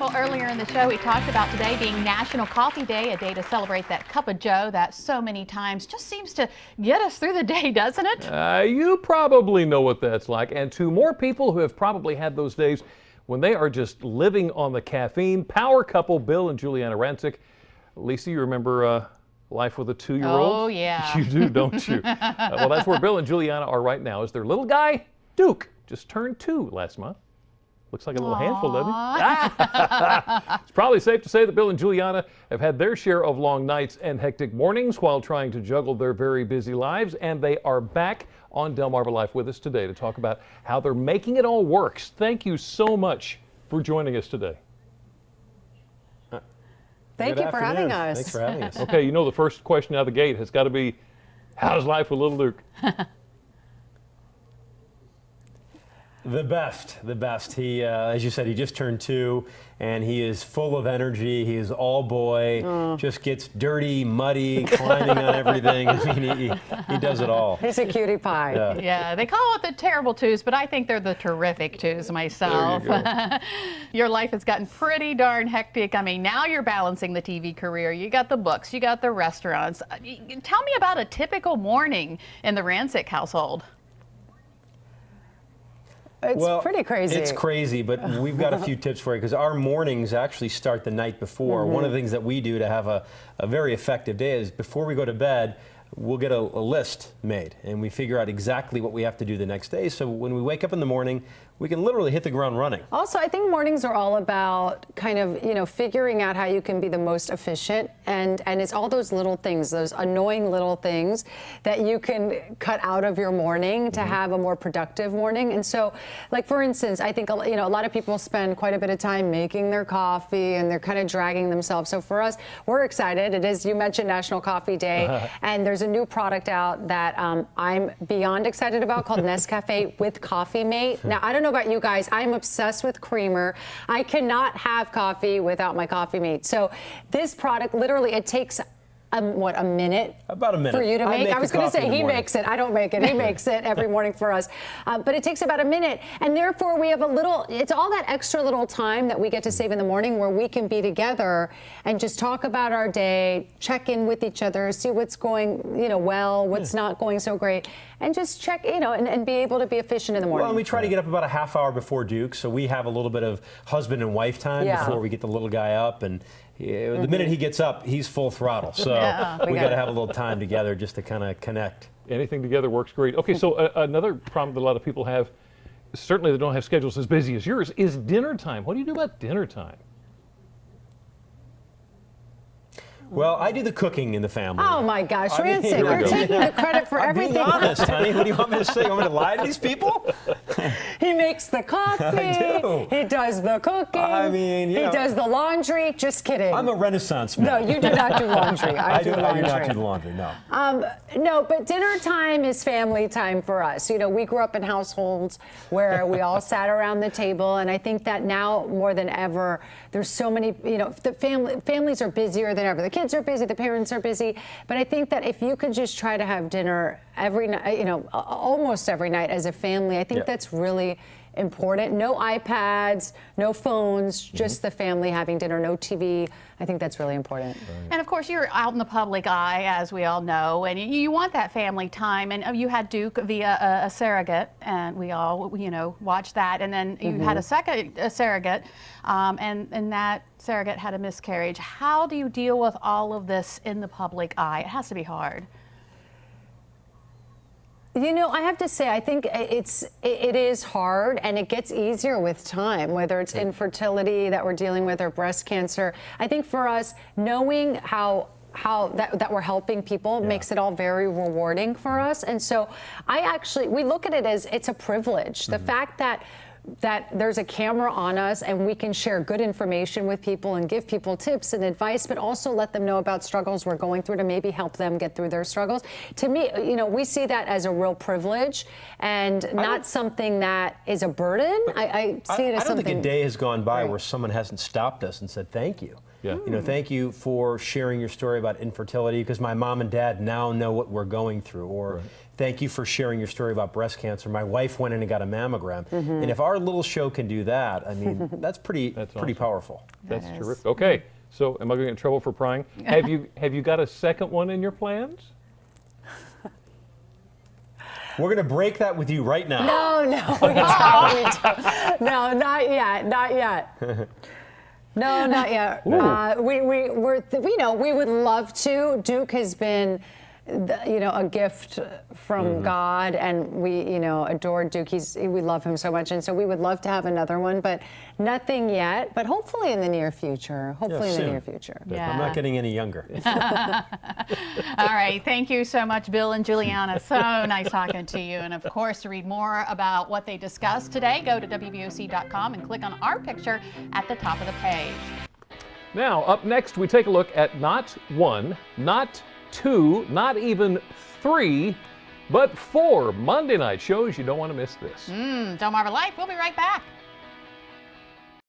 Well, earlier in the show, we talked about today being National Coffee Day, a day to celebrate that cup of joe that so many times just seems to get us through the day, doesn't it? You probably know what that's like. And to more people who have probably had those days when they are just living on the caffeine, power couple Bill and Giuliana Rancic. Lisa, you remember Life with a Two-Year-Old? Oh, yeah. You do, don't you? Well, that's where Bill and Giuliana are right now, as their little guy, Duke, just turned 2 last month. Looks like a little handful, doesn't he? It's probably safe to say that Bill and Giuliana have had their share of long nights and hectic mornings while trying to juggle their very busy lives, and they are back on Delmarva Life with us today to talk about how they're making it all work. Thank you so much for joining us today. Thank you for having us. Thanks for having us. Okay, you know the first question out of the gate has got to be, how's life with little Luke? The best. He, as you said, he just turned 2, and he is full of energy. He is all boy, just gets dirty, muddy, climbing on everything. I mean, he does it all. He's a cutie pie. Yeah, they call it the terrible twos, but I think they're the terrific twos myself. There you go. Your life has gotten pretty darn hectic. I mean, now you're balancing the TV career. You got the books, you got the restaurants. Tell me about a typical morning in the Rancic household. It's pretty crazy. It's crazy, but we've got a few tips for you, because our mornings actually start the night before. One of the things that we do to have a very effective day is before we go to bed, we'll get a list made, and we figure out exactly what we have to do the next day. So when we wake up in the morning, we can literally hit the ground running. Also, I think mornings are all about kind of, figuring out how you can be the most efficient, and it's all those little things, those annoying little things that you can cut out of your morning to have a more productive morning. And so, like, for instance, I think, a lot of people spend quite a bit of time making their coffee, and they're kind of dragging themselves. So for us, we're excited. It is, you mentioned National Coffee Day, and there's a new product out that I'm beyond excited about called Nescafe with Coffee Mate. Now, I don't know about you guys, I'm obsessed with creamer. I cannot have coffee without my Coffee Mate. So this product, literally, it takes a minute? About a minute. For you to make? I was going to say he makes it. I don't make it. He makes it every morning for us. But it takes about a minute. And therefore, we have it's all that extra little time that we get to save in the morning where we can be together and just talk about our day, check in with each other, see what's going, well, what's not going so great, and just check, and be able to be efficient in the morning. Well, and we try to get up about a half hour before Duke, so we have a little bit of husband and wife time before we get the little guy up. And the minute he gets up, he's full throttle. So we got to have a little time together just to kind of connect. Anything together works great. Okay, so another problem that a lot of people have, certainly they don't have schedules as busy as yours, is dinner time. What do you do about dinner time? Well, I do the cooking in the family. Oh my gosh, Rancic, you're taking the credit for everything. Being honest, honey. What do you want me to say? You want me to lie to these people? He makes the coffee. I do. He does the cooking. I mean, he does the laundry. Just kidding. I'm a Renaissance man. No, you do not do laundry. I do laundry. I do not do the laundry, no. No, but dinner time is family time for us. We grew up in households where we all sat around the table, and I think that now more than ever, there's so many, the families are busier than ever. The kids are busy, the parents are busy, but I think that if you could just try to have dinner every night, almost every night as a family, I think that's really important. No iPads, no phones, just the family having dinner, no TV. I think that's really important. And of course, you're out in the public eye, as we all know, and you want that family time. And you had Duke via a surrogate, and we all, watched that. And then you had a second surrogate, and that surrogate had a miscarriage. How do you deal with all of this in the public eye? It has to be hard. I have to say, I think it is hard, and it gets easier with time, whether it's infertility that we're dealing with or breast cancer. I think for us, knowing how that we're helping people makes it all very rewarding for us. And so we look at it as it's a privilege. The fact that there's a camera on us and we can share good information with people and give people tips and advice, but also let them know about struggles we're going through to maybe help them get through their struggles. To me, we see that as a real privilege and not something that is a burden. I see it as something. I don't think a day has gone by where someone hasn't stopped us and said thank you. Yeah. You know, thank you for sharing your story about infertility because my mom and dad now know what we're going through. Or thank you for sharing your story about breast cancer. My wife went in and got a mammogram. And if our little show can do that, I mean, that's pretty awesome. powerful. That's terrific. Okay, so am I going to get in trouble for prying? Have you got a second one in your plans? We're going to break that with you right now. No, no, not yet, not yet. No, not yet. We would love to. Duke has been, a gift from God, and we, adore Duke. We love him so much, and so we would love to have another one, but nothing yet. But hopefully in the near future. Hopefully in the near future. Yeah. I'm not getting any younger. All right. Thank you so much, Bill and Giuliana. So nice talking to you. And of course, to read more about what they discussed today, go to WBOC.com and click on our picture at the top of the page. Now, up next, we take a look at not one, not two, not even three, but 4 Monday night shows. You don't want to miss this. Delmarva Life. We'll be right back.